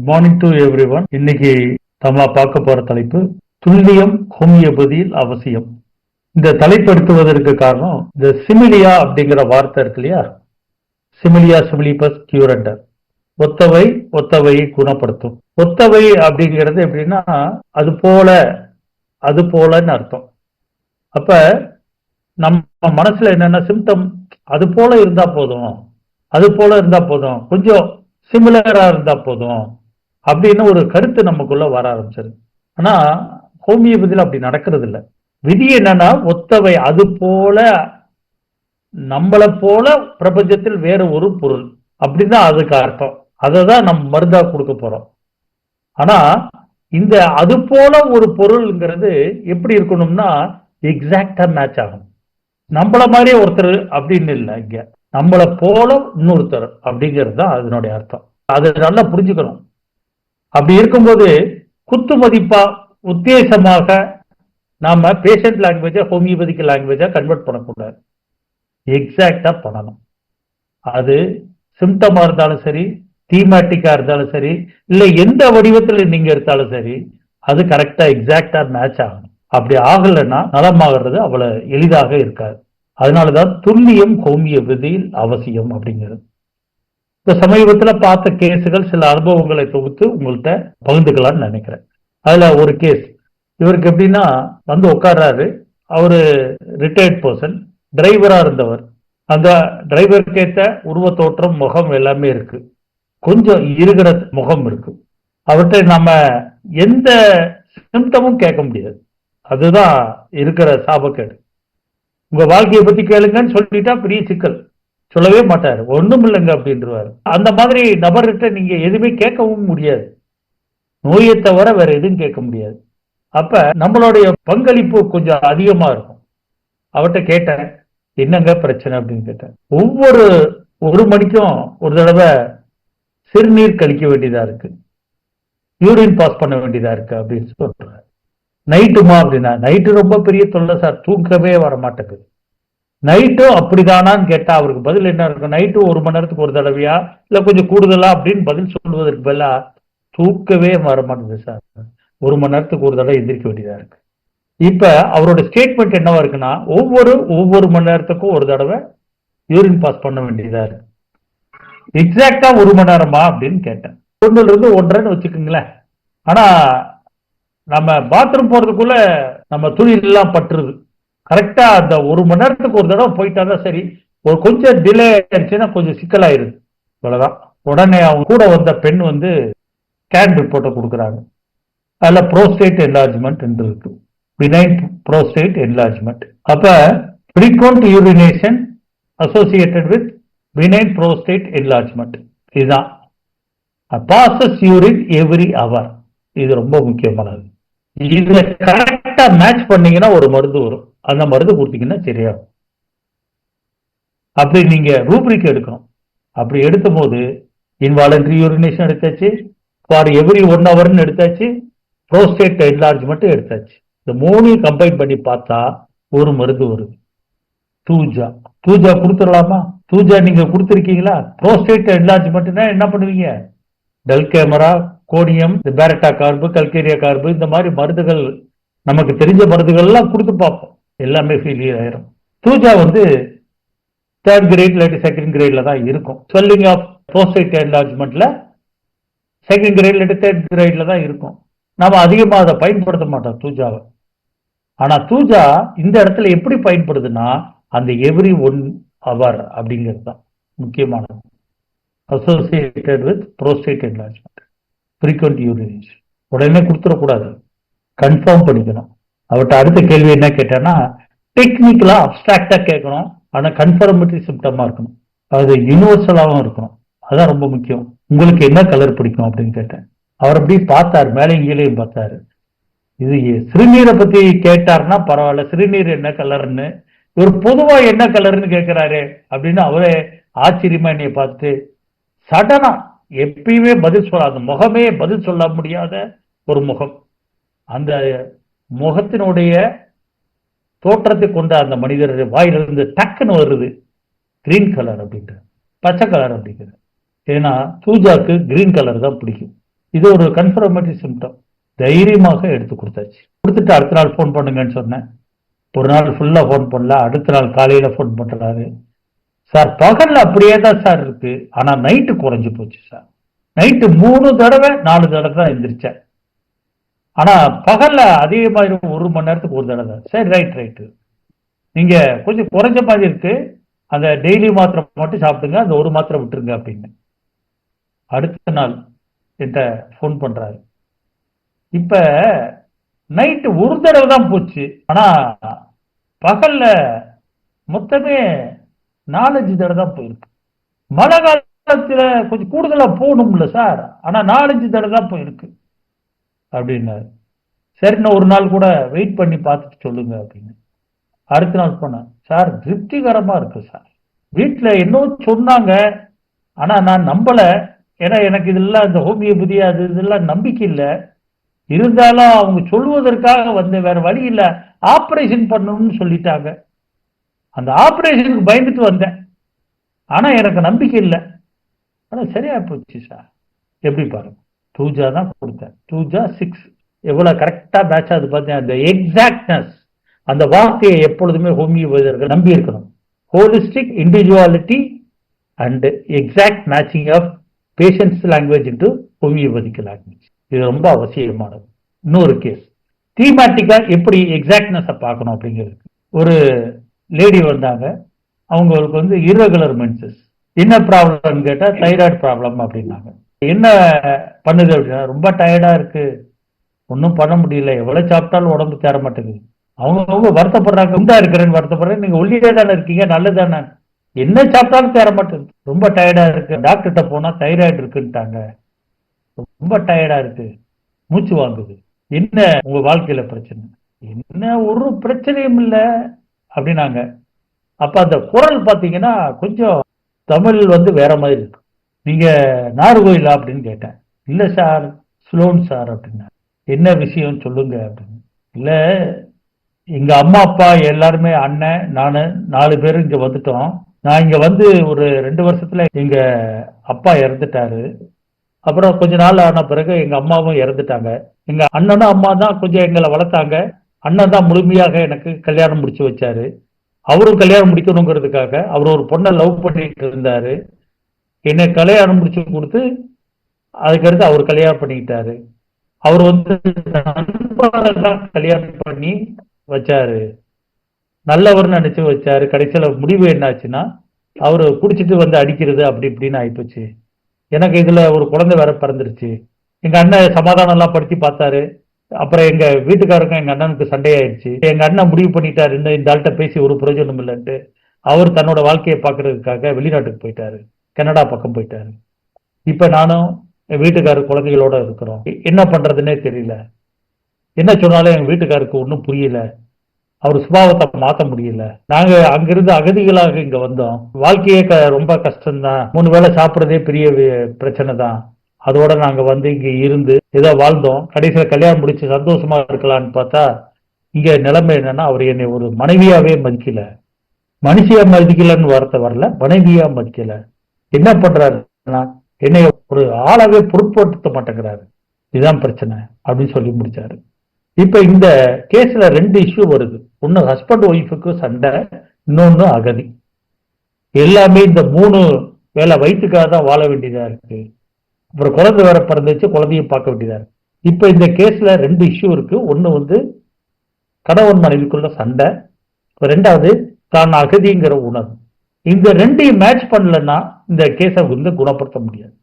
Morning to every one. இன்னைக்கு நம்ம பார்க்க போற தலைப்பு துல்லியம் ஹோமியோபதியில் அவசியம். இந்த தலைப்பு எடுத்துவதற்கு காரணம் இந்த சிமிலியா அப்படிங்கிற வார்த்தை இருக்கு இல்லையா, சிமிலியா சிமிலிபஸ் கியூரண்டர், ஒத்தவை ஒத்தவையை குணப்படுத்தும். ஒத்தவை அப்படிங்கிறது எப்படின்னா அது போல, அது போலன்னு அர்த்தம். அப்ப நம்ம மனசுல என்னன்னா சிம்டம் அது போல இருந்தா போதும், அது போல இருந்தா போதும், கொஞ்சம் சிமிலரா இருந்தா போதும் அப்படின்னு ஒரு கருத்து நமக்குள்ள வர ஆரம்பிச்சது. ஆனா ஹோமியோபதியில் அப்படி நடக்கிறது இல்லை. விதி என்னன்னா ஒத்தவை, அது போல, நம்மளை போல பிரபஞ்சத்தில் வேற ஒரு பொருள் அப்படிதான் அதுக்கு அர்த்தம். அதை தான் நம்ம மருந்தா கொடுக்க போறோம். ஆனா இந்த அது போல ஒரு பொருள்ங்கிறது எப்படி இருக்கணும்னா எக்ஸாக்டா மேட்ச் ஆகும். நம்மள மாதிரியே ஒருத்தர் அப்படின்னு இல்லை, இங்க நம்மளை போல இன்னொருத்தர் அப்படிங்கிறது தான் அதனுடைய அர்த்தம். அதை நல்லா புரிஞ்சுக்கணும். அப்படி இருக்கும்போது குத்து மதிப்பா உத்தேசமாக நாம பேஷண்ட் லாங்குவேஜா ஹோமியோபதிக் லாங்குவேஜா கன்வெர்ட் பண்ணக்கூடாது, எக்ஸாக்டா பண்ணணும். அது சிம்டமா இருந்தாலும் சரி, தீமேட்டிக்கா இருந்தாலும் சரி, இல்ல எந்த வடிவத்துல நீங்க எடுத்தாலும் சரி, அது கரெக்டா எக்ஸாக்டா மேட்ச் ஆகணும். அப்படி ஆகலைன்னா நலமாகிறது அவ்வளவு எளிதாக இருக்காது. அதனாலதான் துல்லியம் ஹோமியோபதியில் அவசியம் அப்படிங்கிறது. இந்த சமீபத்துல பார்த்த கேஸுகள், சில அனுபவங்களை தொகுத்து உங்கள்கிட்ட பகிர்ந்துக்கலாம்னு நினைக்கிறேன். அதுல ஒரு கேஸ், இவருக்கு எப்படின்னா வந்து உட்கார்றாரு. அவரு ரிட்டையர்ட் பர்சன், டிரைவரா இருந்தவர். அந்த டிரைவருக்கு ஏற்ற உருவ தோற்றம், முகம் எல்லாமே இருக்கு. கொஞ்சம் இருக்கிற முகம் இருக்கு. அவர்கிட்ட நம்ம எந்த சிம்டமும் கேட்க முடியாது. அதுதான் இருக்கிற சாபக்கேடு. உங்க வாழ்க்கையை பத்தி கேளுங்கன்னு சொல்லிட்டா பெரிய சிக்கல். சொல்லவே மாட்டாரு, ஒண்ணும் இல்லைங்க அப்படின்றாரு. அந்த மாதிரி நபர்கிட்ட நீங்க எதுவுமே கேட்கவும் முடியாது, நோயை தவிர வேற எதுவும் கேட்க முடியாது. அப்ப நம்மளுடைய பங்களிப்பு கொஞ்சம் அதிகமா இருக்கும். அவர்கிட்ட கேட்டேன், என்னங்க பிரச்சனை அப்படின்னு கேட்டேன். ஒவ்வொரு ஒரு மணிக்கும் ஒரு தடவை சிறுநீர் கழிக்க வேண்டியதா இருக்கு, யூரின் பாஸ் பண்ண வேண்டியதா இருக்கு அப்படின்னு சொல்றாரு. நைட்டுமா அப்படின்னா, நைட்டு ரொம்ப பெரிய தொல்லை சார், தூக்கமே வர மாட்டேங்குது. நைட்டும் அப்படிதானான்னு கேட்டா அவருக்கு பதில் என்ன இருக்கும், நைட்டு 1 மணி நேரத்துக்கு ஒரு தடவையா இல்ல கொஞ்சம் கூடுதலா அப்படின்னு பதில் சொல்வதற்கு பதிலா, தூக்கவே வர மாட்டேங்குது சார், 1 மணி நேரத்துக்கு ஒரு தடவை எந்திரிக்க வேண்டியதா இருக்கு. இப்ப அவரோட ஸ்டேட்மெண்ட் என்னவா இருக்குன்னா, ஒவ்வொரு மணி நேரத்துக்கும் ஒரு தடவை யூரின் பாஸ் பண்ண வேண்டியதா இருக்கு. எக்ஸாக்டா 1 மணி நேரமா அப்படின்னு கேட்டேன். 1 to 1.5 வச்சுக்கோங்களேன். ஆனா நம்ம பாத்ரூம் போறதுக்குள்ள நம்ம துணி எல்லாம் பற்றுது. கரெக்டா அந்த 1 மணி நேரத்துக்கு ஒரு தடவை போயிட்டாதான் சரி. ஒரு கொஞ்சம் டிலே ஆயிடுச்சுன்னா கொஞ்சம் சிக்கலாயிருது. இவ்வளவுதான். உடனே அவங்க கூட வந்த பெண் வந்து ஸ்கேன் ரிப்போர்ட்டை கொடுக்குறாங்க. அதுல ப்ரோஸ்டேட் என்லார்ஜ்மெண்ட் என்று இருக்கு, பினைன் ப்ரோஸ்டேட் என்லார்ஜ்மெண்ட். அப்ப frequent urination associated with benign prostate enlargement. இதுதான். Passes urine every hour. இது ரொம்ப முக்கியமானது. இதை கரெக்டா மேட்ச் பண்ணீங்கன்னா ஒரு மருந்து வரும், அந்த மருந்து கொடுத்தீங்கன்னா சரியாகும். அப்படி நீங்க ரூப்ரிக் எடுக்கணும். அப்படி எடுக்கும் போது இன்வாலண்டரி யூரினேஷன் எடுத்தாச்சு, ஃபார் எவ்ரி 1 hour எடுத்தாச்சு, ப்ரோஸ்டேட் என்லார்ஜ்மெண்ட் எடுத்தாச்சு. இந்த 3 கம்பைன் பண்ணி பார்த்தா ஒரு மருந்து வருது, தூஜா. தூஜா கொடுத்துடலாமா? தூஜா நீங்க கொடுத்துருக்கீங்களா? ப்ரோஸ்டேட் என்லார்ஜ்மெண்ட்னா என்ன பண்ணுவீங்க? டெல் கேமரா, கோடியம், பேரட்டா கார்பு, கல்கேரியா கார்பு, இந்த மாதிரி மருந்துகள், நமக்கு தெரிஞ்ச மருந்துகள் எல்லாம் கொடுத்து பார்ப்போம், எல்லாமே ஃபெயிலியர் ஆயிரும். தூஜா வந்து 3rd கிரேட் இல்லாட்டி 2nd கிரேட்ல தான் இருக்கும். ஸ்வெல்லிங் ஆஃப் ப்ரோஸ்டேட் என்லார்ஜ்மெண்ட்ல 2nd கிரேட் இல்லாட்டி 3rd கிரேட்ல தான் இருக்கும். நாம அதிகமா அதை பயன்படுத்த மாட்டோம் தூஜாவை. ஆனா தூஜா இந்த இடத்துல எப்படி பயன்படுதுன்னா, அந்த எவ்ரி 1 hour அப்படிங்கிறது தான் முக்கியமானது. Associated with prostate enlargement, frequent urination. உடனே கொடுத்துடக்கூடாது, கன்ஃபார்ம் பண்ணிக்கணும். அவர்கிட்ட அடுத்த கேள்வி என்ன கேட்டேன்னா, டெக்னிக்கலா அப்டிராக்டா கேட்கணும், ஆனா கன்ஃபர்மேட்டரி சிம்டமா இருக்கணும், அது யூனிவர்சலாவும் இருக்கணும். அதான் ரொம்ப முக்கியம். உங்களுக்கு என்ன கலர் பிடிக்கும் அப்படின்னு கேட்டேன். அவர் அப்படி பார்த்தாரு, மேலையும் கீழையும் பார்த்தாரு. இது சிறுநீரை பத்தி கேட்டாருன்னா பரவாயில்ல, சிறுநீர் என்ன கலர்னு, இவர் பொதுவா என்ன கலர்னு கேட்கிறாரு அப்படின்னு அவரே ஆச்சரியமா என்னைய பார்த்து, சடனா எப்பயுமே பதில் சொல்லாத முகமே, பதில் சொல்ல முடியாத ஒரு முகம், அந்த முகத்தினுடைய தோற்றத்தை கொண்ட அந்த மனிதர் வாயிலிருந்து டக்குன்னு வருது, கிரீன் கலர் அப்படின்ற, பச்சை கலர் அப்படிங்கிற. ஏன்னா தூஜாக்கு கிரீன் கலர் தான் பிடிக்கும். இது ஒரு கன்ஃபர்மேட்டரி சிம்டம். தைரியமாக எடுத்து கொடுத்தாச்சு. கொடுத்துட்டு அடுத்த நாள் ஃபோன் பண்ணுங்கன்னு சொன்னேன். ஒரு நாள் ஃபுல்லா ஃபோன் பண்ணல, அடுத்த நாள் காலையில ஃபோன் பண்றாரு. சார் பகல்ல அப்படியே தான் சார் இருக்கு, ஆனா நைட்டு குறைஞ்சு போச்சு சார். நைட்டு 3 தடவை 4 தடவை தான் எந்திரிச்சேன், ஆனா பகல்ல அதே மாதிரி 1 மணி நேரத்துக்கு ஒரு தடவை. சரி, ரைட்டு, நீங்க கொஞ்சம் குறைஞ்ச மாதிரி இருக்கு, அந்த டெய்லி மாத்திரை மட்டும் சாப்பிடுங்க, அந்த ஒரு மாத்திரை விட்டுருங்க அப்படின்னு. அடுத்த நாள் என்கிட்ட ஃபோன் பண்றாரு. இப்ப நைட்டு ஒரு தடவை தான் போச்சு, ஆனா பகல்ல மொத்தமே 4-5 தடவை தான் போயிருக்கு. மழை காலத்துல கொஞ்சம் கூடுதலா போகணும்ல சார், ஆனா 4-5 தடவை தான் போயிருக்கு அப்படின்னாரு. சரின்னு ஒரு நாள் கூட வெயிட் பண்ணி பார்த்துட்டு சொல்லுங்க அப்படின்னு. அடுத்த நாள் போனேன். சார் திருப்திகரமா இருக்கு சார். வீட்டுல இன்னும் சொன்னாங்க, ஆனா நான் நம்பல. ஏன்னா எனக்கு இதெல்லாம் இந்த ஹோமியோபதி அது இதெல்லாம் நம்பிக்கை இல்லை. இருந்தாலும் அவங்க சொல்லுவதற்காக வந்து வேற வழி இல்ல, ஆபரேஷன் பண்ணணும்னு சொல்லிட்டாங்க. அந்த ஆபரேஷனுக்கு பயந்துட்டு வந்தேன், ஆனா எனக்கு நம்பிக்கை இல்லை. ஆனா சரியா போச்சு சார். எப்படி பாருங்க, டூஜா தான் கொடுத்தேன். 2X 6 எவ்வளவு கரெக்டா மேட்ச் ஆகுது பார்த்தீங்க. அந்த எக்ஸாக்ட்னஸ், அந்த வார்த்தையை எப்பொழுதுமே ஹோமியோபதியர்கள் நம்பி இருக்கணும். Holistic individuality and exact matching of patients language into homeopathic language, இது ரொம்ப அவசியமானது. இன்னொரு கேஸ் தீமேட்டிக்கா எப்படி எக்ஸாக்ட்னஸ் பார்க்கணும் அப்படிங்கிறது. ஒரு லேடி வந்தாங்க, அவங்களுக்கு வந்து irregular menses. என்ன ப்ராப்ளம் கேட்டா தைராய்டு ப்ராப்ளம் அப்படின்னாங்க. என்ன பண்ணுது அப்படின்னா, ரொம்ப டயர்டா இருக்கு, ஒன்றும் பண்ண முடியல, எவ்வளவு சாப்பிட்டாலும் உடம்பு தேர மாட்டேங்குது. அவங்க வருத்தப்படுறாங்க, குண்டா இருக்கிறேன்னு வருத்தப்படுறேன், நீங்க ஒல்லியே தானே இருக்கீங்க, நல்லதானே, என்ன சாப்பிட்டாலும் தேர மாட்டேங்குது, ரொம்ப டயர்டா இருக்கு, டாக்டர்கிட்ட போனா தைராய்டு இருக்குன்ட்டாங்க, ரொம்ப டயர்டா இருக்கு, மூச்சு வாங்குது, என்ன உங்க வாழ்க்கையில பிரச்சனை? என்ன ஒரு பிரச்சனையும் இல்லை அப்படின்னாங்க. அப்ப அந்த குரல் பாத்தீங்கன்னா கொஞ்சம் தமிழ் வந்து வேற மாதிரி இருக்கு. நீங்க நாகர்கோயிலா அப்படின்னு கேட்டேன். இல்ல சார், ஸ்லோன் சார் அப்படின்னா. என்ன விஷயம் சொல்லுங்க அப்படின்னு. இல்ல, எங்க அம்மா அப்பா எல்லாருமே, அண்ணன் நானு 4 பேரும் இங்க வந்துட்டோம். நான் இங்க வந்து ஒரு 2 வருஷத்துல எங்க அப்பா இறந்துட்டாரு. அப்புறம் கொஞ்ச நாள் ஆன பிறகு எங்க அம்மாவும் இறந்துட்டாங்க. எங்க அண்ணனும் அம்மா தான் கொஞ்சம் எங்களை வளர்த்தாங்க. அண்ணன் தான் முழுமையாக எனக்கு கல்யாணம் முடிச்சு வச்சாரு. அவரும் கல்யாணம் முடிக்கணுங்கிறதுக்காக அவர் ஒரு பொண்ணை லவ் பண்ணிட்டு இருந்தாரு. என்னை கல்யாணம் முடிச்சு கொடுத்து அதுக்கடுத்து அவர் கல்யாணம் பண்ணிக்கிட்டாரு. அவர் வந்து நண்பர்கள் கல்யாணம் பண்ணி வச்சாரு, நல்லவர்னு நினைச்சு வச்சாரு. கடைசியில முடிவு என்னாச்சுன்னா, அவரு குடிச்சிட்டு வந்து அடிக்கிறது அப்படி இப்படின்னு ஆயிப்போச்சு. எனக்கு இதுல ஒரு குழந்தை வேற பிறந்துருச்சு. எங்க அண்ணன் சமாதானம் எல்லாம் படுத்தி பார்த்தாரு. அப்புறம் எங்க வீட்டுக்காரருக்கும் எங்க அண்ணனுக்கு சண்டையாயிடுச்சு. எங்க அண்ணன் முடிவு பண்ணிட்டாரு, இந்த ஆள்கிட்ட பேசி ஒரு பிரயோஜனம் இல்லைன்ட்டு அவர் தன்னோட வாழ்க்கையை பார்க்கறதுக்காக வெளிநாட்டுக்கு போயிட்டாரு, கனடா பக்கம் போயிட்டாரு. இப்ப நானும் என் வீட்டுக்காரர் குழந்தைகளோட இருக்கிறோம். என்ன பண்றதுன்னே தெரியல. என்ன சொன்னாலும் எங்க வீட்டுக்காருக்கு ஒன்றும் புரியல. அவர் சுபாவத்தை மாத்த முடியல. நாங்க அங்கிருந்து அகதிகளாக இங்க வந்தோம். வாழ்க்கையே ரொம்ப கஷ்டம்தான். 3 வேளை சாப்பிட்றதே பெரிய பிரச்சனை தான். அதோட நாங்க வந்து இங்க இருந்து ஏதோ வாழ்ந்தோம். கடைசியில கல்யாணம் முடிச்சு சந்தோஷமா இருக்கலாம்னு பார்த்தா இங்க நிலைமை என்னன்னா, அவர் என்னை ஒரு மனைவியாவே மதிக்கல. மனுஷியா மதிக்கலன்னு வார்த்தை வரல, மனைவியா மதிக்கல. என்ன பண்றாருன்னா, என்னை ஒரு ஆளாவே பொருட்படுத்த மாட்டேங்கிறாரு. இதுதான் பிரச்சனை அப்படின்னு சொல்லி முடிச்சாரு. இப்ப இந்த கேஸ்ல 2 இஷ்யூ வருது. ஒன்னு ஹஸ்பண்ட் ஒய்ஃபுக்கு சண்டை, இன்னொன்னு அகதி. எல்லாமே இந்த 3 வேலை வயிற்றுக்காக தான் வாழ வேண்டியதா இருக்கு. அப்புறம் குழந்தை வேற பிறந்துச்சு, குழந்தையும் பார்க்க வேண்டியதா இருக்கு. இப்ப இந்த கேஸ்ல 2 இஷ்யூ இருக்கு. ஒண்ணு வந்து கணவன் மனைவிக்குள்ள சண்டை, 2வது தான் அகதிங்கிற உணர்வு. இந்த 2ஐயும் மேட்ச் பண்ணலன்னா இந்த கேஸை வந்து குணப்படுத்த முடியாது.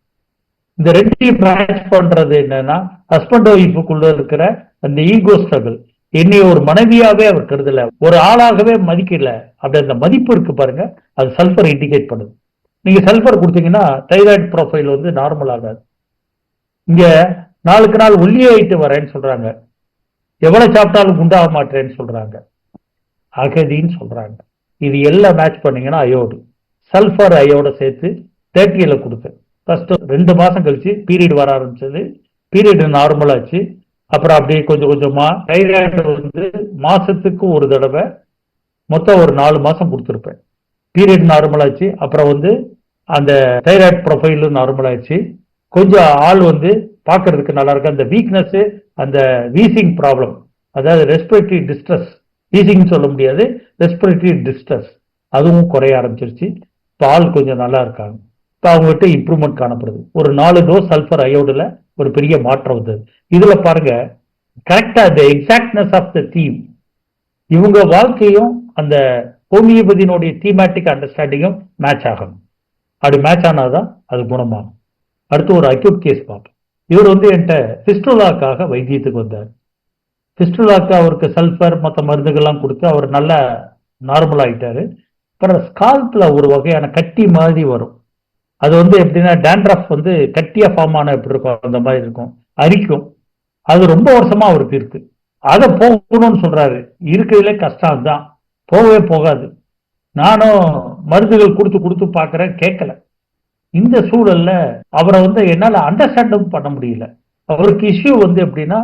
இந்த 2ஐயும் மேட்ச் பண்றது என்னன்னா, ஹஸ்பண்ட் ஒய்ஃபுக்குள்ள இருக்கிற அந்த ஈகோ ஸ்ட்ரகிள். என்னைய ஒரு மனைவியாவே அவர் கருதல, ஒரு ஆளாகவே மதிக்கல, அப்படி அந்த மதிப்பு இருக்கு பாருங்க, அது சல்பர் இண்டிகேட் பண்ணுது. நீங்க சல்பர் கொடுத்தீங்கன்னா தைராய்டு ப்ரொஃபைல் வந்து நார்மல் ஆகாது. இங்க நாளுக்கு நாள் ஒல்லியாயிட்டு வரேன்னு சொல்றாங்க, எவ்வளவு சாப்பிட்டாலும் குண்டாக மாட்டேன்னு சொல்றாங்க, அகதின்னு சொல்றாங்க. இது எல்லாம் மேட்ச் பண்ணீங்கன்னா அயோடு, சல்பர் அயோட சேர்த்து 30ல கொடுத்தேன். ஃபர்ஸ்ட் 2 மாசம் கழிச்சு பீரியட் வர ஆரம்பிச்சது. பீரியட் நார்மல் ஆச்சு. அப்புறம் அப்படியே கொஞ்சம் கொஞ்சமா தைராய்டு வந்து மாசத்துக்கு ஒரு தடவை மொத்தம் ஒரு 4 மாசம் கொடுத்துருப்பேன். பீரியட் நார்மல் ஆச்சு. அப்புறம் வந்து அந்த தைராய்டு ப்ரொஃபைலும் நார்மல் ஆச்சு. கொஞ்சம் ஆள் வந்து பார்க்கறதுக்கு நல்லா இருக்கு. அந்த வீக்னஸ், அந்த வீசிங் ப்ராப்ளம், அதாவது ரெஸ்பிரேட்டரி டிஸ்ட்ரெஸ், வீசிங் சொல்ல முடியாது, ரெஸ்பிரேட்டரி டிஸ்ட்ரெஸ், அதுவும் குறைய ஆரம்பிச்சிருச்சு. இப்போ ஆள் கொஞ்சம் நல்லா இருக்காங்க. இப்போ அவங்ககிட்ட இம்ப்ரூவ்மெண்ட் காணப்படுது. ஒரு 4 டோஸ் சல்ஃபர் அயோடில் ஒரு பெரிய மாற்றம் வந்தது. இதுல பாருங்க, கரெக்டா இந்த எக்ஸாக்ட்னஸ் ஆஃப் த தீம், இவங்க வாழ்க்கையும் அந்த ஹோமியோபதியினுடைய தீமேட்டிக் அண்டர்ஸ்டாண்டிங்கும் மேட்ச் ஆகணும். அப்படி மேட்ச் ஆனாதான் அது குணமாகும். அடுத்து ஒரு அக்யூட் கேஸ் பார்ப்போம். இவர் என்கிட்ட பிஸ்டுலாக்காக வைத்தியத்துக்கு வந்தார். பிஸ்டுலாக்கு அவருக்கு சல்ஃபர் மற்ற மருந்துகள்லாம் கொடுத்து அவர் நல்லா நார்மல் ஆயிட்டாரு. அப்புறம் ஸ்கால்ப்ல ஒரு வகையான கட்டி மாதிரி வரும். அது எப்படின்னா டேண்ட்ரஃப் கட்டியா ஃபார்ம் ஆன எப்படி இருக்கும் அந்த மாதிரி இருக்கும், அரிக்கும். அது ரொம்ப வருஷமா அவருக்கு இருக்கு. அதை போகணும்னு சொல்றாரு. இருக்கிறதுல கஷ்டம் தான், போகவே போகாது. நானும் மருந்துகள் கொடுத்து கொடுத்து பார்க்கறேன், கேட்கல. இந்த சூழல்ல அவரை என்னால அண்டர்ஸ்டாண்டும் பண்ண முடியல. அவருக்கு இஷ்யூ எப்படின்னா,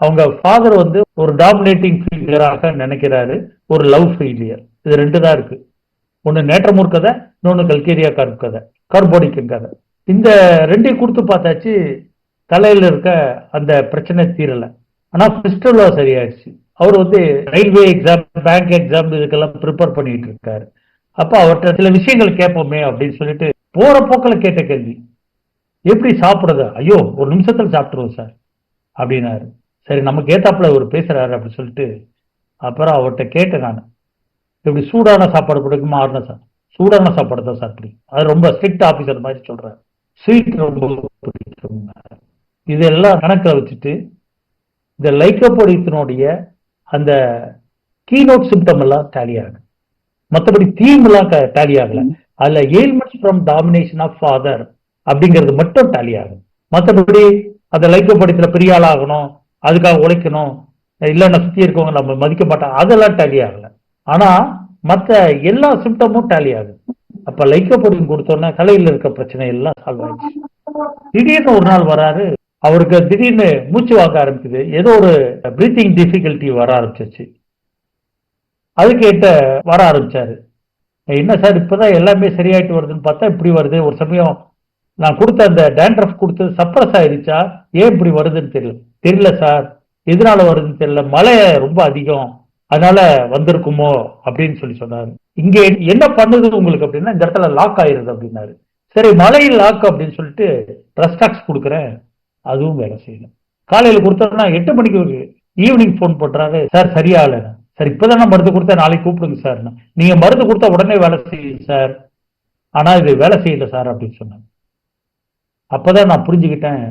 அவங்க ஃபாதர் ஒரு டாமினேட்டிங் ஃபிகராக நினைக்கிறாரு, ஒரு லவ் ஃபெயிலியர். இது 2 தான் இருக்கு. ஒன்னு நேற்றமூர் கதை, இன்னொன்னு கல்கேரியா கதை, கார்போனிக் கதை. இந்த 2ஐயும் கொடுத்து பார்த்தாச்சு, தலையில இருக்க அந்த பிரச்சனை தீரல. ஆனா பிஸ்டுலா சரியாயிடுச்சு. அவர் ரயில்வே எக்ஸாம், பேங்க் எக்ஸாம் இதுக்கெல்லாம் ப்ரிப்பேர் பண்ணிட்டு இருக்காரு. அப்ப அவர்கிட்ட சில விஷயங்கள் கேட்போமே அப்படின்னு சொல்லிட்டு போற போக்கில் கேட்ட கேள்வி, எப்படி சாப்பிடுறது? ஐயோ, ஒரு நிமிஷத்துல சாப்பிட்டுருவோம் சார் அப்படின்னாரு. சரி, நமக்கு ஏத்தாப்புல அவர் பேசுறாரு அப்படின்னு சொல்லிட்டு அப்புறம் அவர்கிட்ட கேட்டேன் நான், இப்படி சூடான சாப்பாடு பிடிக்குமா? சூடான சாப்பாடு தான் சார் பிடிக்கும். அது ரொம்ப ஸ்ட்ரிக்ட் ஆபீசர் மாதிரி சொல்றாரு. ஸ்வீட் ரொம்ப பிடிக்கும். இதெல்லாம் கணக்கில் வச்சுட்டு இந்த லைக்கோபோடியத்தினுடைய அந்த கீனோட் சிம்டம் எல்லாம் டேலி ஆகுது, மற்றபடி தீம் எல்லாம் டேலி ஆகல. அதுல ailments from domination of father அப்படிங்கிறது மட்டும் டேலி ஆகும். மற்றபடி அந்த லைக்கோபோடியத்துல பெரிய ஆள் ஆகணும், அதுக்காக உழைக்கணும், இல்லைன்னா சுத்தி இருக்கவங்க நம்ம மதிக்க மாட்டோம், அதெல்லாம் டேலி ஆகல. ஆனா மற்ற எல்லா சிம்டமும் டேலி ஆகுது. அப்ப லைக்கோபோடியம் கொடுத்தோன்னா தலையில இருக்க பிரச்சனை எல்லாம் சால்வ் ஆயிடுச்சு. திடீர்னு ஒரு நாள் வராரு, அவருக்கு திடீர்னு மூச்சு வாங்க ஆரம்பிக்குது, ஏதோ ஒரு பிரீத்திங் டிஃபிகல்ட்டி வர ஆரம்பிச்சிருச்சு. அதுக்கிட்ட வர ஆரம்பிச்சாரு. என்ன சார் இப்பதான் எல்லாமே சரியாயிட்டு வருதுன்னு பார்த்தா இப்படி வருது, ஒரு சமயம் நான் கொடுத்த அந்த டேண்ட்ரஃப் கொடுத்தது சப்ரஸ் ஆயிடுச்சா, ஏன் இப்படி வருதுன்னு தெரியல சார், எதனால வருதுன்னு தெரியல, மழை ரொம்ப அதிகம் அதனால வந்திருக்குமோ அப்படின்னு சொன்னாரு. இங்க என்ன பண்ணுது உங்களுக்கு அப்படின்னா, இந்த இடத்துல லாக் ஆயிருது அப்படின்னாரு. சரி, மழையில் லாக் அப்படின்னு சொல்லிட்டு ரெஸ்டாக்ஸ் கொடுக்குறேன், அதுவும் வேலை செய்யணும். காலையில கொடுத்தோம்னா 8 மணிக்கு ஈவினிங் போன் பண்றாரு, சார் சரியாகல. சார் இப்பதான் நான் மருந்து கொடுத்தா, நாளைக்கு கூப்பிடுங்க சார். நீங்க மருந்து கொடுத்தா உடனே வேலை செய்யுது சார், ஆனா இது வேலை செய்யல சார் அப்படின்னு சொன்னாங்க. அப்பதான் நான் புரிஞ்சுக்கிட்டேன்,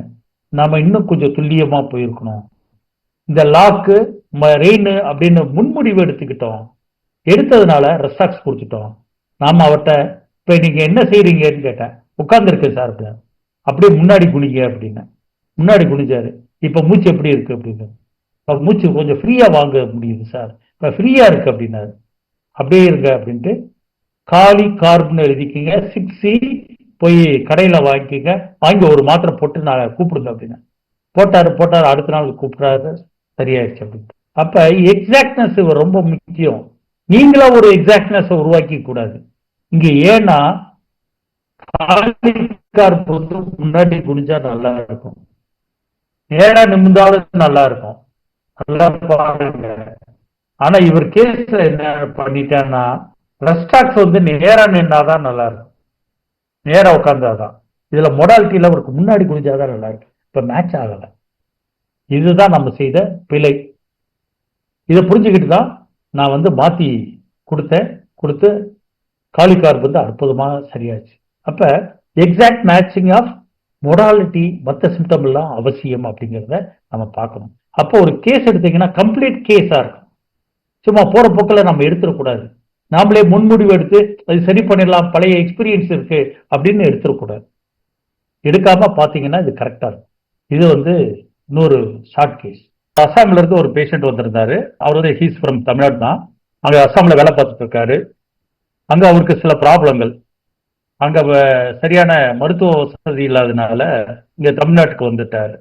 நாம இன்னும் கொஞ்சம் துல்லியமா போயிருக்கணும். இந்த லாக்கு ரெயின் அப்படின்னு முன்முடிவு எடுத்துக்கிட்டோம், எடுத்ததுனால ரெஸ்டாக்ஸ் கொடுத்துட்டோம். நாம அவர்கிட்ட இப்ப நீங்க என்ன செய்றீங்கன்னு கேட்டேன். உட்கார்ந்துருக்கு சார், அப்படியே முன்னாடி குனிங்க அப்படின்னு. முன்னாடி குனிஞ்சாரு. இப்ப மூச்சு எப்படி இருக்கு அப்படின்னு. மூச்சு கொஞ்சம் ஃப்ரீயா வாங்க முடியுது சார், இப்ப ஃப்ரீயா இருக்கு அப்படின்னாரு. அப்படியே இருங்க அப்படின்ட்டு காலி கார்ப்னு எழுதிக்கிங்க, 6C போய் கடையில வாங்கிக்கிங்க, வாங்கி ஒரு மாத்திரை போட்டு நான் கூப்பிடுங்க அப்படின்னு போட்டாரு. அடுத்த நாள் கூப்பிடாரு, சரியாயிடுச்சு அப்படின்னு. அப்ப எக்ஸாக்ட்னஸ் ரொம்ப முக்கியம். நீங்களா ஒரு எக்ஸாக்ட்னஸ் உருவாக்கி கூடாது இங்க. ஏன்னா கார்ப் முன்னாடி குனிஞ்சா நல்லா இருக்கும், நேரா நிமிந்தாலும் நல்லா இருக்கும், நல்லா பாருங்க. ஆனா இவர் கேஸ்ல என்ன பண்ணிட்டான்னா, ரெஸ்டாக்ஸ் நேரா நின்னாதான் நல்லா இருக்கும், நேரா உட்கார்ந்தாதான். இதுல மொடாலிட்டியில அவருக்கு முன்னாடி குனிஞ்சாதான் நல்லா இருக்கு. இப்ப மேட்ச் ஆகல. இதுதான் நம்ம செய்த பிழை. இதை புரிஞ்சுக்கிட்டு தான் நான் மாத்தி கொடுத்து காலிகார்ப் அற்புதமா சரியாச்சு. அப்ப எக்ஸாக்ட் மேட்சிங் ஆஃப் மொடாலிட்டி மற்ற சிம்டம் எல்லாம் அவசியம் அப்படிங்கிறத நம்ம பார்க்கணும். அப்போ ஒரு கேஸ் எடுத்தீங்கன்னா கம்ப்ளீட் கேஸா இருக்கும். சும்மா போற போக்கில் நம்ம எடுத்துடக்கூடாது. நாமளே முன்முடிவு எடுத்து அது சரி பண்ணிடலாம், பழைய எக்ஸ்பீரியன்ஸ் இருக்கு அப்படின்னு எடுத்துடக்கூடாது. எடுக்காம பாத்தீங்கன்னா இது கரெக்டா இருக்கும். இது இன்னொரு ஷார்ட் கேஸ். அசாம்ல இருந்து ஒரு பேஷண்ட் வந்திருந்தாரு. அவர் ஹீஸ் ஃப்ரம் தமிழ்நாடு தான். அங்க அசாம்ல வேலை பார்த்துட்டு இருக்காரு. அங்க அவருக்கு சில ப்ராப்ளங்கள், அங்க சரியான மருத்துவ வசதி இல்லாதனால இங்க தமிழ்நாட்டுக்கு வந்துட்டாரு.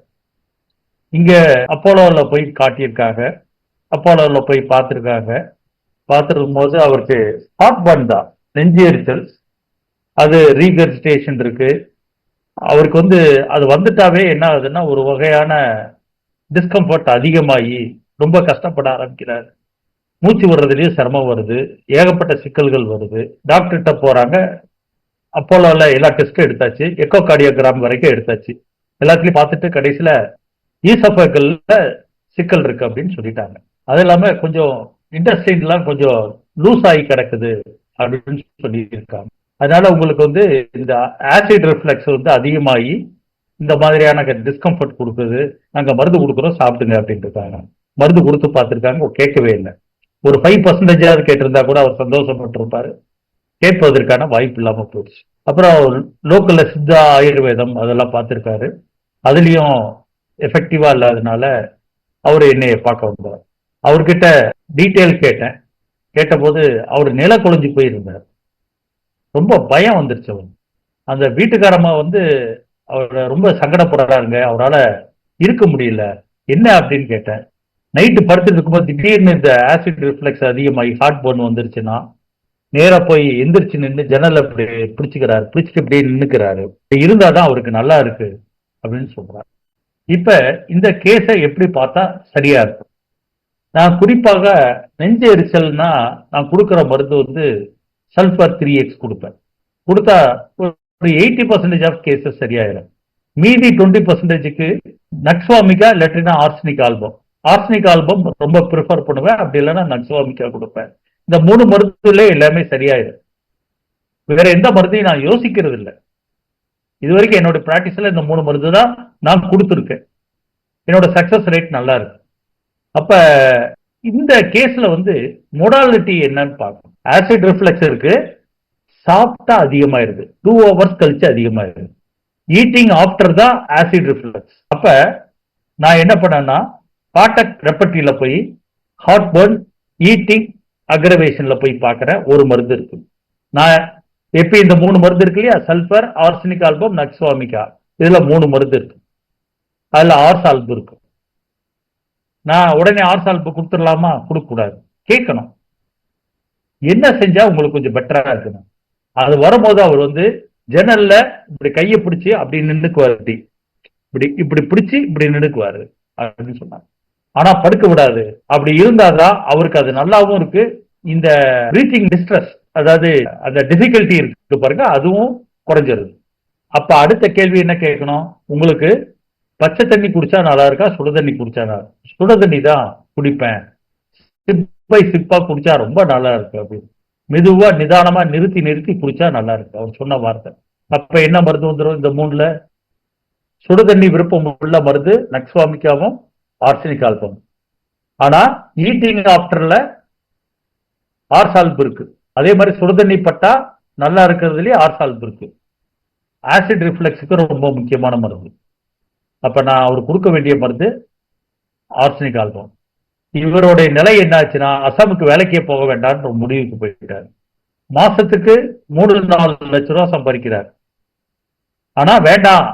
இங்க அப்போலோல போய் காட்டியிருக்காங்க, அப்போலோல போய் பார்த்துருக்காங்க. பார்த்துருக்கும் போது அவருக்கு ஹார்ட் பர்ன் தான், நெஞ்சு எரிச்சல், அது ரீகர்ஜிடேஷன் இருக்கு, அவருக்கு வந்து அது வந்துட்டாவே என்ன ஆகுதுன்னா ஒரு வகையான டிஸ்கம்ஃபர்ட் அதிகமாகி ரொம்ப கஷ்டப்பட ஆரம்பிக்கிறார். மூச்சு விடுறதுலயும் சிரமம் வருது, ஏகப்பட்ட சிக்கல்கள் வருது. டாக்டர்கிட்ட போறாங்க. அப்போலோல எல்லா டெஸ்டும் எடுத்தாச்சு, எக்கோ கார்டியோகிராம் வரைக்கும் எடுத்தாச்சு. எல்லாத்துலயும் பார்த்துட்டு கடைசியில ஈசோஃபேகல்ல சிக்கல் இருக்கு அப்படின்னு சொல்லிட்டாங்க. அது இல்லாம கொஞ்சம் இன்டெஸ்டைன்லாம் கொஞ்சம் லூஸ் ஆகி கிடக்குது அப்படின்னு சொல்லியிருக்காங்க. அதனால உங்களுக்கு வந்து இந்த ஆசிட் ரிஃப்ளெக்ஸ் வந்து அதிகமாகி இந்த மாதிரியான டிஸ்கம்ஃபர்ட் கொடுக்குது. நாங்க மருந்து கொடுக்குறோம் சாப்பிடுங்க அப்படின்ட்டு இருக்காங்க. மருந்து கொடுத்து பார்த்துருக்காங்க, கேட்கவே இல்லை. ஒரு 5% கேட்டிருந்தா கூட அவர் சந்தோஷப்பட்டிருப்பாரு. கேட்பதற்கான வாய்ப்பு இல்லாம போயிடுச்சு. அப்புறம் லோக்கல்ல சித்தா ஆயுர்வேதம் அதெல்லாம் பார்த்திருக்காரு. அதுலயும் எஃபெக்டிவா இல்லாதனால அவரு என்னைய பார்க்க வந்தார். அவர்கிட்ட டீட்டெயில் கேட்டேன். கேட்டபோது அவர் நில குலைஞ்சு போயிருந்தார். ரொம்ப பயம் வந்துருச்சு அவர். அந்த வீட்டுக்காரம்மா வந்து அவரை ரொம்ப சங்கடப்படுறாருங்க, அவரால் இருக்க முடியல, என்ன அப்படின்னு கேட்டேன். நைட்டு படுத்துட்டு இருக்கும்போது திடீர்னு இந்த ஆசிட் ரிஃப்ளெக்ஸ் அதிகமாகி ஹார்ட் பர்ன் வந்துருச்சுன்னா நேரா போய் எந்திரிச்சு நின்று ஜன்னல் அப்படி பிடிச்சுக்கிறாரு, பிடிச்சிட்டு இப்படியே நின்னுக்கிறாரு. இருந்தாதான் அவருக்கு நல்லா இருக்கு அப்படின்னு சொல்றாரு. இப்ப இந்த கேஸை எப்படி பார்த்தா சரியா இருக்கும்? நான் குறிப்பாக நெஞ்சு எரிச்சல்னா நான் கொடுக்குற மருந்து வந்து சல்பர் 3x கொடுப்பேன். கொடுத்தா ஒரு 80% ஆஃப் கேசஸ் சரியாயிடும். மீதி 20%க்கு நக்ஸ்வாமிகா இல்லாட்டினா ஆர்சனிக் ஆல்பம். ஆர்சனிக் ஆல்பம் ரொம்ப ப்ரிஃபர் பண்ணுவேன். அப்படி இல்லைன்னா நக்ஸ்வாமிகா கொடுப்பேன். இந்த 3 மருந்துல எல்லாமே சரியாயிடும். வேற எந்த மருந்தையும் நான் யோசிக்கிறது இல்லை. இதுவரைக்கும் என்னோட பிராக்டிஸ்ல இந்த 3 மருந்து தான் நான் கொடுத்துருக்கேன். என்னோட சக்சஸ் ரேட் நல்லா இருக்கு. அப்ப இந்த கேஸ்ல வந்து மொடாலிட்டி என்னன்னு பார்க்கணும். ஆசிட் ரிஃப்ளெக்ஸ் இருக்கு, சாப்பிட்டா அதிகமாயிருது, 2 hours கழிச்சு அதிகமாயிருது. ஈட்டிங் ஆஃப்டர் தான் ஆசிட் ரிஃப்ளெக்ஸ். அப்ப நான் என்ன பண்ணேன்னா காட்டக் ரெப்பர்ட்டில போய் ஹார்ட் பர்ன், ஈட்டிங் அக்ரவேஷன்ல போய் பார்க்கிறேன். ஒரு மருந்து இருக்கு. நான் எப்ப இந்த 3 மருந்து இருக்கு இல்லையா, சல்பர், ஆர்சனிக் ஆல்பம், நக்ஸ்வாமிகா, இதுல 3 மருந்து இருக்கு. அதுல ஆர்சால்பு இருக்கு. நான் உடனே ஆர்சால்பு கொடுத்துடலாமா? கொடுக்க கூடாது, கேட்கணும். என்ன செஞ்சா உங்களுக்கு கொஞ்சம் பெட்டரா இருக்குன்னு. அது வரும்போது அவர் வந்து ஜன்னல்ல இப்படி கையை பிடிச்சி அப்படி நின்னுக்குவாரு, இப்படி இப்படி பிடிச்சி இப்படி நின்னுக்குவாரு அப்படின்னு சொன்னாங்க. ஆனா படுக்க விடாது. அப்படி இருந்தாதான் அவருக்கு அது நல்லாவும் இருக்கு. இந்த பிரீத்திங் டிஸ்ட்ரெஸ், அதாவது அந்த டிஃபிகல்ட்டி இருக்கு பாருங்க, அதுவும் குறைஞ்சிருது. அப்ப அடுத்த கேள்வி என்ன கேட்கணும் உங்களுக்கு? பச்சை தண்ணி குடிச்சா நல்லா இருக்கா, சுட தண்ணி குடிச்சா நல்லா? சுட தண்ணி தான் குடிப்பேன், சிப்பை சிப்பா குடிச்சா ரொம்ப நல்லா இருக்கு அப்படின்னு மெதுவா நிதானமா நிறுத்தி நிறுத்தி குடிச்சா நல்லா இருக்கு அவர் சொன்ன வார்த்தை. அப்ப என்ன மருந்து வந்துடும்? இந்த 3ல சுட தண்ணி விருப்பம் உள்ள மருந்து நக்ஸ்வாமிக்காவும் ஆர்சனிக் ஆல்பம். ஆனா ஈட்டிங் ஆஃப்டர்ல ஆர்சால்பு இருக்கு. அதே மாதிரி சுடுதண்ணி பட்டா நல்லா இருக்கிறதுலயே ஆர்சால்பு இருக்கு. ஆசிட் ரிஃப்ளெக்ஸுக்கு ரொம்ப முக்கியமான மருந்து. அப்ப நான் அவர் கொடுக்க வேண்டிய மருந்து ஆர்சனிக் ஆல்பம். இவருடைய நிலை என்ன ஆச்சுன்னா அசாமுக்கு வேலைக்கே போக வேண்டாம்னு ஒரு முடிவுக்கு போயிட்டார். மாசத்துக்கு 3-4 லட்சம் ரூபாய் சம்பாதிக்கிறார். ஆனா வேண்டாம்,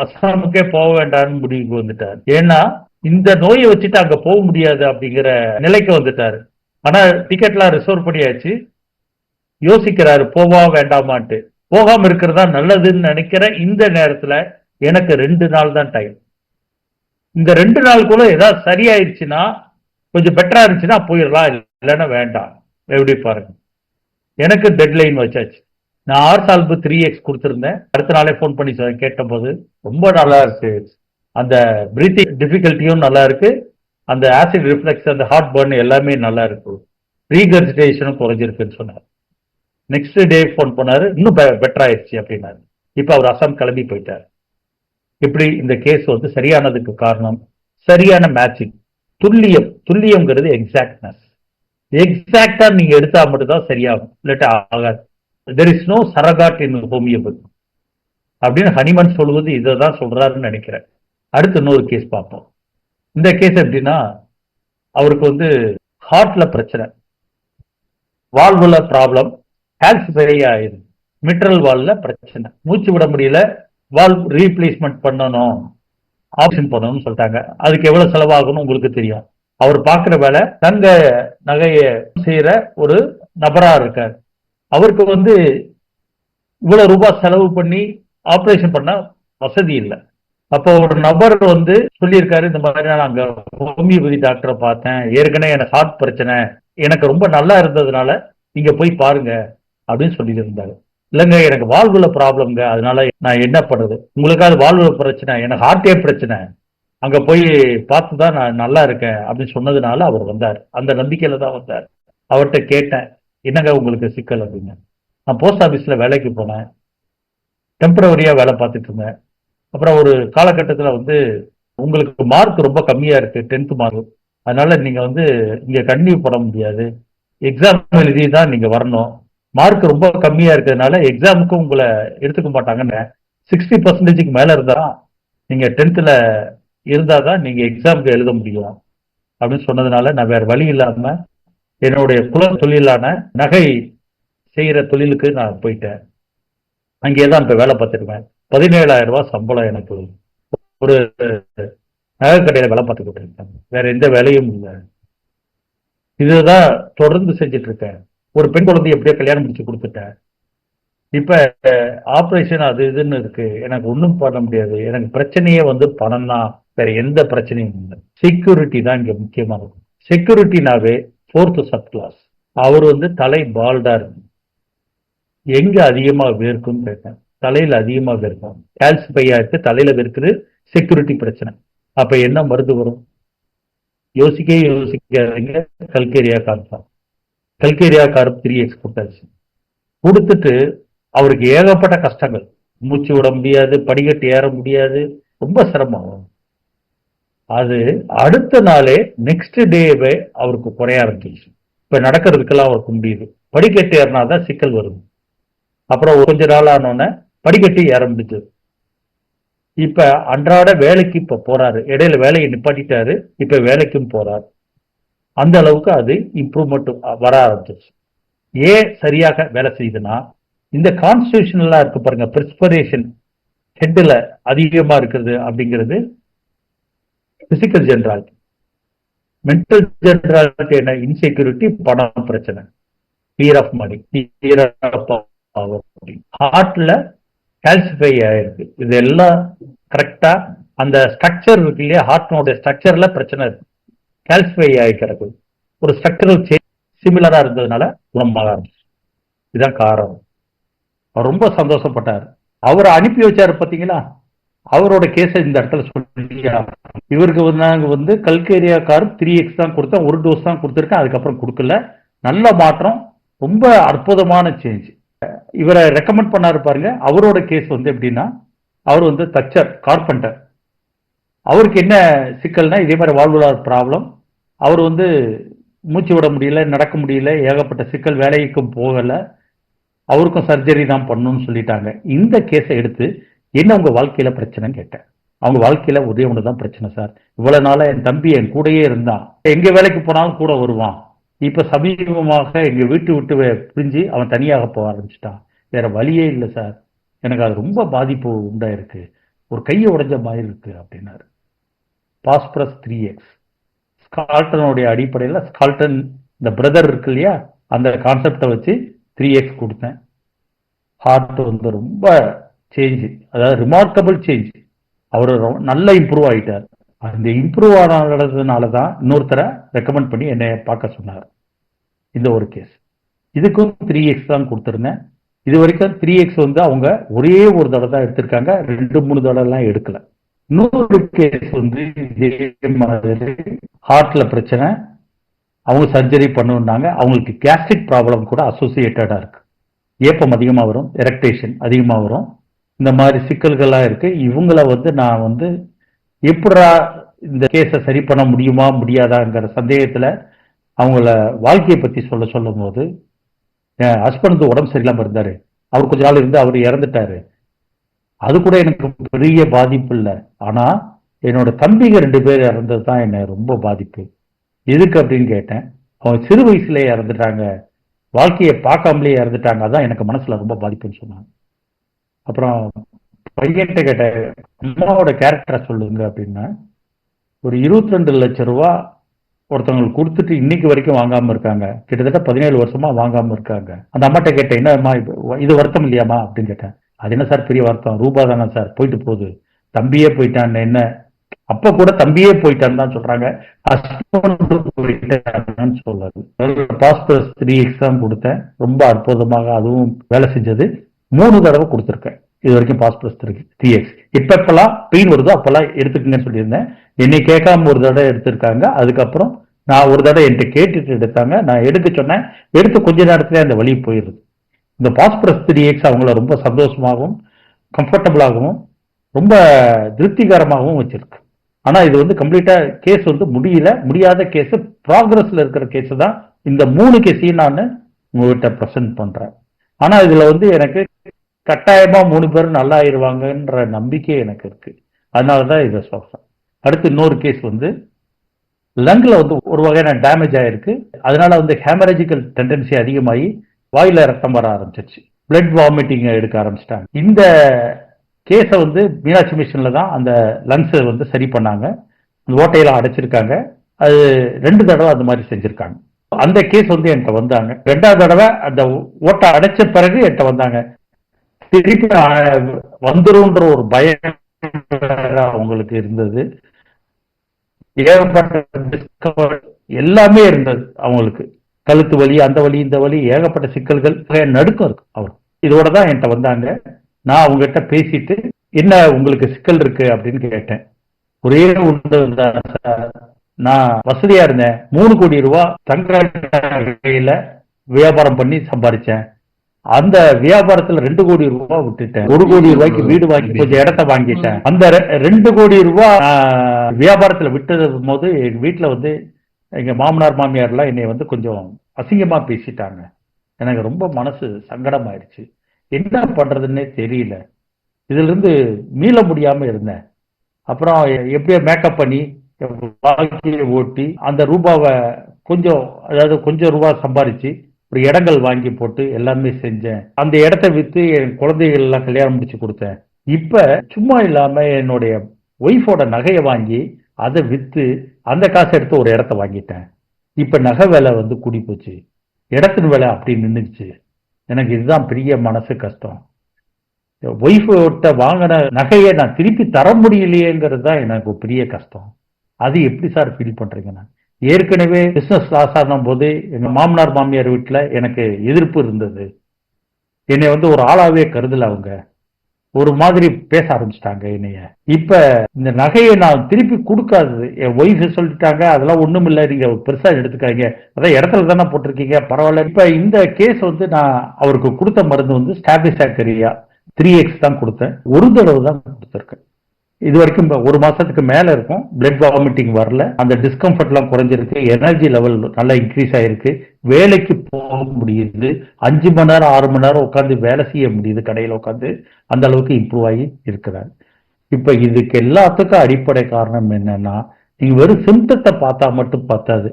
அசாமுக்கே போக வேண்டாம்னு முடிவுக்கு வந்துட்டார். ஏன்னா இந்த நோயை வச்சுட்டு அங்க போக முடியாது அப்படிங்கிற நிலைக்கு வந்துட்டாரு. ஆனா டிக்கெட்லாம் ரிசர்வ் பண்ணியாச்சு. யோசிக்கிறாரு போவா வேண்டாமான்ட்டு. போகாம இருக்கிறதா நல்லதுன்னு நினைக்கிற இந்த நேரத்துல எனக்கு 2 நாள் தான் டைம். இந்த 2 நாளுக்குள்ள ஏதாவது சரியாயிருச்சுன்னா, கொஞ்சம் பெட்டரா இருந்துச்சுன்னா போயிடலாம், இல்லைன்னா வேண்டாம். எப்படி பாருங்க, எனக்கு டெட்லைன் வச்சாச்சு. நான் ஆர்சால்பு 3x கொடுத்திருந்தேன். அடுத்த நாளே போன் பண்ணி கேட்ட போது ரொம்ப நல்லா இருக்கு, அந்த பிரீத்திங் டிஃபிகல்ட்டியும் நல்லா இருக்கு, அந்த ஆசிட் ரிஃப்ளெக்ஸ், அந்த ஹார்ட் பர்ன் எல்லாமே நல்லா இருக்கு, ரீகன்சிடேஷனும் குறைஞ்சிருக்குன்னு சொன்னார். நெக்ஸ்ட் டே போன் பண்ணாரு, இன்னும் பெட்டர் ஆயிடுச்சு அப்படின்னாரு. இப்ப அவர் அசாம் கிளம்பி போயிட்டார். இப்படி இந்த கேஸ் வந்து சரியானதுக்கு காரணம் சரியான மேட்சிங், துல்லியம். துல்லியம்ங்கிறது எக்ஸாக்ட்னஸ். எக்ஸாக்டா நீங்க எடுத்தா மட்டும்தான் சரியாகும், இல்லாட்டா ஆகாது. There is no shortcut in homeopathy அப்படின்னு ஹனிமன் சொல்வது இதை தான் சொல்றாருன்னு நினைக்கிறேன். அடுத்து இன்னொரு கேஸ் பார்ப்போம். இந்த கேஸ் எப்படின்னா, அவருக்கு வந்து ஹார்ட்ல பிரச்சனை, வால்வுல ப்ராப்ளம், கால்சிஃபை ஆயிடுது, மிட்ரல் வால்ல பிரச்சனை, மூச்சு விட முடியல, வால்வ் ரீப்ளேஸ்மெண்ட் பண்ணணும், ஆப்ஷன் பண்ணணும்னு சொல்லிட்டாங்க. அதுக்கு எவ்வளவு செலவாகணும் உங்களுக்கு தெரியும். அவர் பார்க்குற வேலை தங்க நகைய செய்யற ஒரு நபரா இருக்கார். அவருக்கு வந்து இவ்வளவு ரூபாய் செலவு பண்ணி ஆபரேஷன் பண்ணா வசதி இல்லை. அப்போ ஒரு நபர் வந்து சொல்லியிருக்காரு, இந்த மாதிரி நான் அங்க ஹோமியோபதி டாக்டரை பார்த்தேன், ஏற்கனவே எனக்கு ஹார்ட் பிரச்சனை, எனக்கு ரொம்ப நல்லா இருந்ததுனால நீங்க போய் பாருங்க அப்படின்னு சொல்லியிருந்தாரு. இல்லைங்க எனக்கு வாழ்வுல ப்ராப்ளம்ங்க, அதனால நான் என்ன பண்றது, உங்களுக்காவது வாழ்வுல பிரச்சனை, எனக்கு ஹார்ட்டே பிரச்சனை, அங்க போய் பார்த்துதான் நான் நல்லா இருக்கேன் அப்படின்னு சொன்னதுனால அவர் வந்தார். அந்த நம்பிக்கையில தான் வந்தார். அவர்கிட்ட கேட்டேன், என்னங்க உங்களுக்கு சிக்கல் அப்படின்னு. நான் போஸ்ட் ஆபீஸ்ல வேலைக்கு போனேன், டெம்பரவரியா வேலை பார்த்துட்டு இருந்தேன். அப்புறம் ஒரு காலகட்டத்தில் வந்து உங்களுக்கு மார்க் ரொம்ப கம்மியா இருக்கு, 10th மார்க், அதனால நீங்க வந்து இங்க கண்டினியூ பண்ண முடியாது, எக்ஸாம் எழுதி தான் நீங்க வரணும், மார்க் ரொம்ப கம்மியா இருக்கிறதுனால எக்ஸாமுக்கு உங்களை எடுத்துக்க மாட்டாங்கன்னு. 60% மேல இருந்தா நீங்க 10th இருந்தாதான் நீங்க எக்ஸாமுக்கு எழுத முடியும் அப்படின்னு சொன்னதுனால நான் வேற வழி இல்லாம என்னுடைய குல தொழிலான நகை செய்யற தொழிலுக்கு நான் போயிட்டேன். அங்கேதான் இப்ப வேலை பார்த்துருவேன். 17,000 ரூபாய் சம்பளம் எனக்கு. ஒரு நகை கடையில வேலை பார்த்துக்கிட்டு இருக்கேன், வேற எந்த வேலையும் இல்லை. இதுதான் தொடர்ந்து செஞ்சுட்டு இருக்கேன். ஒரு பெண் குழந்தை எப்படியோ கல்யாணம் முடிச்சு கொடுத்துட்டேன். இப்ப ஆபரேஷன் அது இதுன்னு இருக்கு, எனக்கு ஒன்றும் பண்ண முடியாது. எனக்கு பிரச்சனையே வந்து பணம் தான், வேற எந்த பிரச்சனையும் இல்லை. செக்யூரிட்டி தான் இங்க முக்கியமா இருக்கும். செக்யூரிட்டினாவே 4th சப் கிளாஸ். அவர் வந்து தலை பால்டா இருக்கு. எங்க அதிகமா வேர்க்கும் கேட்டேன். தலையில அதிகமா வேர்க்கும், கால்சிஃபையா இருக்கு, தலையில வேர்க்குது, செக்யூரிட்டி பிரச்சனை. அப்ப என்ன மருந்து வரும்? யோசிக்காதீங்க, Calcarea corp. Calcarea corp 3x கொடுத்தாச்சு. கொடுத்துட்டு அவருக்கு ஏகப்பட்ட கஷ்டங்கள், மூச்சு விட முடியாது, படிக்கட்டு ஏற முடியாது, ரொம்ப சிரமம். அது அடுத்த நாளே நெக்ஸ்ட் டேவே அவருக்கு குறைய ஆரம்பிச்சிருச்சு. இப்ப நடக்கிறதுக்கெல்லாம் அவருக்கு முடியுது. படிக்கட்டு ஏறினாதான் சிக்கல் வருது. அப்புறம் கொஞ்ச நாள் ஆனோடனே படிக்கட்டு ஏற முடிஞ்சது. இப்ப அன்றாட வேலைக்கு இப்ப போறாரு. இடையில வேலையை நிப்பாட்டிட்டாரு, இப்ப வேலைக்கும் போறாரு. அந்த அளவுக்கு அது இம்ப்ரூவ்மெண்ட் வர ஆரம்பிச்சிருச்சு. ஏன் சரியாக வேலை செய்யுதுன்னா, இந்த கான்ஸ்டியூஷன் எல்லாம் இருக்கு பாருங்க, பிரிஸ்பிரேஷன் ஹெட்ல அதிகமா இருக்கிறது அப்படிங்கிறது பிசிக்கல் ஜெனராலிட்டி. மென்டல் ஜெனராலிட்டி என்ன? இன்செக்யூரிட்டி, பணம் பிரச்சனை, fear of money, fear of power. ஹார்ட்ல கால்சிஃபை ஆயிருக்கு. இதெல்லாம் கரெக்டா அந்த ஸ்ட்ரக்சர் இருக்கு இல்லையா, ஹார்ட்னோட ஸ்ட்ரக்சர்ல பிரச்சனை இருக்கு, கால்சிஃபை ஆகிக்கிறது. ஒரு ஸ்ட்ரக்சரல் சேஞ்ச் சிமிலரா இருந்ததுனால குணமாக ஆரம்பிச்சு. இதுதான் காரணம். அவர் ரொம்ப சந்தோஷப்பட்டார். அவரை அனுப்பி வச்சாரு பாத்தீங்களா, அவரோட கேஸ இந்த இடத்துல சொல்லி, இவருக்கு நாங்க வந்து கல்கேரியா கார்ப் 3x தான் கொடுத்தேன், ஒரு டோஸ் தான் கொடுத்துருக்கேன், அதுக்கப்புறம் கொடுக்கல. நல்ல மாற்றம், ரொம்ப அற்புதமான சேஞ்ச். இவரை ரெக்கமெண்ட் பண்ணாரு பாருங்க. அவரோட கேஸ் வந்து எப்படின்னா, அவர் வந்து தச்சர், கார்பெண்டர். அவருக்கு என்ன சிக்கல்னா, இதே மாதிரி வாழ்வுலார் ப்ராப்ளம். அவர் வந்து மூச்சு விட முடியல, நடக்க முடியல, ஏகப்பட்ட சிக்கல், வேலைக்கும் போகல, அவருக்கும் சர்ஜரி தான் பண்ணணும்னு சொல்லிட்டாங்க. இந்த கேஸை எடுத்து என்ன உங்க வாழ்க்கையில பிரச்சனைன்னு கேட்டேன். அவங்க வாழ்க்கையில ஒரே ஒண்ணுதான் பிரச்சனை சார், இவ்வளவு நாளா என் தம்பி என் கூடயே இருந்தான், எங்க வேலைக்கு போனாலும் கூட வருவான், இப்ப சமீபமாக எங்க வீட்டு விட்டு பிரிஞ்சு அவன் தனியாக போக ஆரம்பிச்சிட்டான், வேற வழியே இல்லை சார், எனக்கு அது ரொம்ப பாதிப்பு உண்டாயிருக்கு, ஒரு கையை உடைஞ்ச மாதிரி இருக்கு அப்படின்னாரு. பாஸ்பரஸ் 3x ஸ்கால்டனுடைய அடிப்படையில், ஸ்கால்டன் இந்த பிரதர் இருக்கு இல்லையா, அந்த கான்செப்டை வச்சு 3x கொடுத்தேன். ஹார்ட் வந்து ரொம்ப சேஞ்ச், அதாவது ரிமார்க்கபிள் சேஞ்ச். அவரு நல்ல இம்ப்ரூவ் ஆயிட்டார். அந்த இம்ப்ரூவ் ஆனதுனாலதான் இன்னொருத்தரை ரெக்கமெண்ட் பண்ணி என்னை பார்க்க சொன்னார். இந்த ஒரு கேஸ், இதுக்கும் 3x தான் கொடுத்திருந்தேன். இது வரைக்கும் 3x வந்து அவங்க ஒரே ஒரு தடவை தான் எடுத்திருக்காங்க, 2-3 தடவை எல்லாம் எடுக்கல. இன்னொரு கேஸ் வந்து இதே மாதிரி ஹார்ட்ல பிரச்சனை, அவங்க சர்ஜரி பண்ணுனாங்க. அவங்களுக்கு கேஸ்ட்ரிக் ப்ராப்ளம் கூட அசோசியேட்டடா இருக்கு, ஏப்பம் அதிகமா வரும், எரெக்டேஷன் அதிகமா வரும், இந்த மாதிரி சிக்கல்கள்லாம் இருக்கு. இவங்கள வந்து நான் வந்து எப்படா இந்த கேஸை சரி பண்ண முடியுமா முடியாதாங்கிற சந்தேகத்துல அவங்கள வாழ்க்கையை பத்தி சொல்லும் போது, என் ஹஸ்பண்ட் உடம்பு சரியில்லாம இருந்தாரு, அவர் கொஞ்ச நாள் இருந்து அவர் இறந்துட்டாரு, அது கூட எனக்கு பெரிய பாதிப்பு இல்லை. ஆனா என்னோட தம்பிங்க 2 பேர் இறந்தது தான் என்ன ரொம்ப பாதிப்பு. எதுக்கு அப்படின்னு கேட்டேன். அவங்க சிறு வயசுலயே இறந்துட்டாங்க, வாழ்க்கையை பார்க்காமலே இறந்துட்டாங்க, அதான் எனக்கு மனசுல ரொம்ப பாதிப்புன்னு சொன்னாங்க. அப்புறம் பையன்கிட்ட கேட்ட, அம்மாவோட கேரக்டரை சொல்லுங்க அப்படின்னா, ஒரு 22 லட்சம் ரூபா ஒருத்தவங்களுக்கு கொடுத்துட்டு இன்னைக்கு வரைக்கும் வாங்காம இருக்காங்க, கிட்டத்தட்ட 17 வருஷமா வாங்காம இருக்காங்க. அந்த அம்மாட்ட கேட்டேன், என்னம்மா இது வருத்தம் இல்லையாமா அப்படின்னு கேட்டேன். அது என்ன சார் பெரிய வருத்தம், ரூபா தானே சார் போயிட்டு போகுது, தம்பியே போயிட்டான் என்ன, அப்ப கூட தம்பியே போயிட்டான்னு தான் சொல்றாங்க, ஹஸ்பண்ட் போயிட்டான்னு சொல்லாது. பாஸ்பரஸ் 3x தான் கொடுத்தேன், ரொம்ப அற்புதமாக அதுவும் வேலை செஞ்சது. 3 தடவை கொடுத்துருக்கேன் இது வரைக்கும் பாஸ்பரஸ் 3x. எப்பெல்லாம் பெயின் வருதோ அப்பெல்லாம் எடுத்துக்கங்கன்னு சொல்லியிருந்தேன். என்னை கேட்காம ஒரு தடவை எடுத்திருக்காங்க. அதுக்கப்புறம் நான் ஒரு தடவை என்கிட்ட கேட்டுட்டு எடுத்தாங்க. நான் எடுக்க சொன்னேன், எடுத்து கொஞ்ச நேரத்துல அந்த வலி போயிருது. இந்த பாஸ்பரஸ் 3x அவங்கள ரொம்ப சந்தோஷமாகவும் கம்ஃபர்டபுளாகவும் ரொம்ப திருப்திகரமாகவும் வச்சிருக்கு. ஆனா இது வந்து கம்ப்ளீட்டா கேஸ் வந்து முடியாத கேஸ், ப்ராக்ரஸ்ல இருக்கிற கேஸ் தான் இந்த 3 கேஸையும் நான் உங்ககிட்ட ப்ரெசென்ட் பண்றேன். ஆனா இதுல வந்து எனக்கு கட்டாயமா 3 பேரும் நல்லா ஆயிருவாங்கன்ற நம்பிக்கை எனக்கு இருக்கு. அதனாலதான் இதை சொல்றேன். அடுத்து இன்னொரு கேஸ் வந்து லங்ல வந்து ஒரு வகையான டேமேஜ் ஆயிருக்கு. அதனால வந்து ஹேமரேஜிக்கல் டெண்டன்சி அதிகமாகி வாயில ரத்தம் வர ஆரம்பிச்சிருச்சு, பிளட் வாமிட்டிங் எடுக்க ஆரம்பிச்சிட்டாங்க. இந்த கேஸை வந்து மீனாட்சி மிஷன்ல தான் அந்த லங்ஸ் வந்து சரி பண்ணாங்க. அந்த ஓட்டையெல்லாம் அடைச்சிருக்காங்க. அது 2 தடவை அந்த மாதிரி செஞ்சிருக்காங்க. அந்த கேஸ் வந்து என்கிட்ட வந்தாங்க. 2வது தடவை அந்த ஓட்டை அடைச்ச பிறகு என்கிட்ட வந்தாங்க. திருப்பி வந்துரும்ன்ற ஒரு பயம் அவங்களுக்கு இருந்தது. ஏகப்பட்ட எல்லாமே இருந்தது அவங்களுக்கு. கழுத்து வலி, அந்த வலி, இந்த வலி, ஏகப்பட்ட சிக்கல்கள், நடுக்கம் இருக்கு அவர். இதோட தான் என்கிட்ட வந்தாங்க. நான் அவங்ககிட்ட பேசிட்டு என்ன உங்களுக்கு சிக்கல் இருக்கு அப்படின்னு கேட்டேன். ஒரே ஒன்று, நான் வசதியா இருந்தேன், 3 கோடி ரூபாய் தங்க நகையில வியாபாரம் பண்ணி சம்பாதிச்சேன். அந்த வியாபாரத்துல 2 கோடி ரூபாய் விட்டுட்டேன். 1 கோடி ரூபாய்க்கு வீடு வாங்கி கொஞ்சம் இடத்த வாங்கிட்டேன். அந்த 2 கோடி ரூபாய் வியாபாரத்துல விட்டது போது எங்க வீட்டுல வந்து எங்க மாமனார் மாமியார் எல்லாம் என்னை வந்து கொஞ்சம் அசிங்கமா பேசிட்டாங்க. எனக்கு ரொம்ப மனசு சங்கடம் ஆயிடுச்சு. என்ன பண்றதுன்னே தெரியல. இதுல இருந்து மீள முடியாம இருந்தேன். அப்புறம் எப்படியோ மேக்கப் பண்ணி வாழ்க்கையை ஓட்டி அந்த ரூபாவை கொஞ்சம் ரூபாய் சம்பாரிச்சு ஒரு இடங்கள் வாங்கி போட்டு எல்லாமே செஞ்சேன். அந்த இடத்த வித்து என் குழந்தைகள் எல்லாம் கல்யாணம் முடிச்சு கொடுத்தேன். இப்ப சும்மா இல்லாம என்னுடைய ஒய்ஃபோட நகையை வாங்கி அதை வித்து அந்த காசை எடுத்து ஒரு இடத்த வாங்கிட்டேன். இப்ப நகை விலை வந்து கூடி போச்சு, இடத்தின் விலை அப்படி நின்றுச்சு. எனக்கு இதுதான் பெரிய மனசு கஷ்டம். ஒய்ஃபோட்ட வாங்கின நகையை நான் திருப்பி தர முடியலையேங்கிறது தான் எனக்கு பெரிய கஷ்டம். அது எப்படி சார் ஃபீல் பண்றீங்கன்னா, ஏற்கனவே பிசினஸ் லாஸ் ஆன போது எங்க மாமனார் மாமியார் வீட்டுல எனக்கு எதிர்ப்பு இருந்தது. என்னை வந்து ஒரு ஆளாவே கருதல. அவங்க ஒரு மாதிரி பேச ஆரம்பிச்சிட்டாங்க என்னைய. இப்ப இந்த நகையை நான் திருப்பி கொடுக்காதது என் ஒய்ஃப் சொல்லிட்டாங்க, அதெல்லாம் ஒண்ணும் இல்லை, நீங்க பெருசா எடுத்துக்காங்க, அதான் இடத்துல தானே போட்டிருக்கீங்க, பரவாயில்ல. இப்ப இந்த கேஸ் வந்து நான் அவருக்கு கொடுத்த மருந்து வந்து ஸ்டாபிசாக்கரியா 3x தான் கொடுத்தேன். ஒரு தடவை தான் கொடுத்துருக்கேன். இது வரைக்கும் 1 மாசத்துக்கு மேல இருக்கும். பிளட் வாமிட்டிங் வரல, அந்த டிஸ்கம்ஃபர்ட் எல்லாம் குறைஞ்சிருக்கு, எனர்ஜி லெவல் நல்லா இன்க்ரீஸ் ஆயிருக்கு, வேலைக்கு போக முடியுது, 5 மணி நேரம் 6 மணி நேரம் உட்காந்து வேலை செய்ய முடியுது கடையில உட்காந்து. அந்த அளவுக்கு இம்ப்ரூவ் ஆகி இருக்கிறார். இப்ப இதுக்கு எல்லாத்துக்கும் அடிப்படை காரணம் என்னன்னா, நீங்க வெறும் சிம்டத்தை பார்த்தா மட்டும் பார்த்தாது,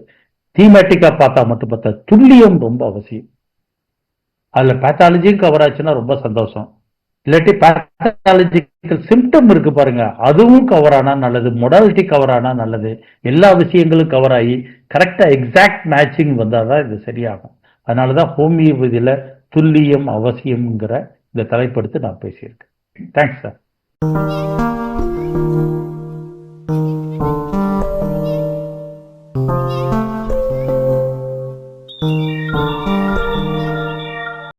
தீமேட்டிக்கா பார்த்தா மட்டும் பார்த்தாது, துல்லியம் ரொம்ப அவசியம். அதுல பேத்தாலஜியும் கவர் ஆச்சுன்னா ரொம்ப சந்தோஷம். இல்லாட்டி பேத்தாலஜிக்கல் சிம்டம் இருக்கு பாருங்க, அதுவும் கவர் ஆனா நல்லது, மொடாலிட்டி கவர் ஆனா நல்லது, எல்லா விஷயங்களும் கவர் ஆகி கரெக்டா எக்ஸாக்ட் மேட்சிங் வந்தாதான் இது சரியாகும். அதனாலதான் ஹோமியோபதியில துல்லியம் அவசியம்ங்கிற இந்த தலைப்படுத்தி நான் பேசியிருக்கேன். Thanks sir.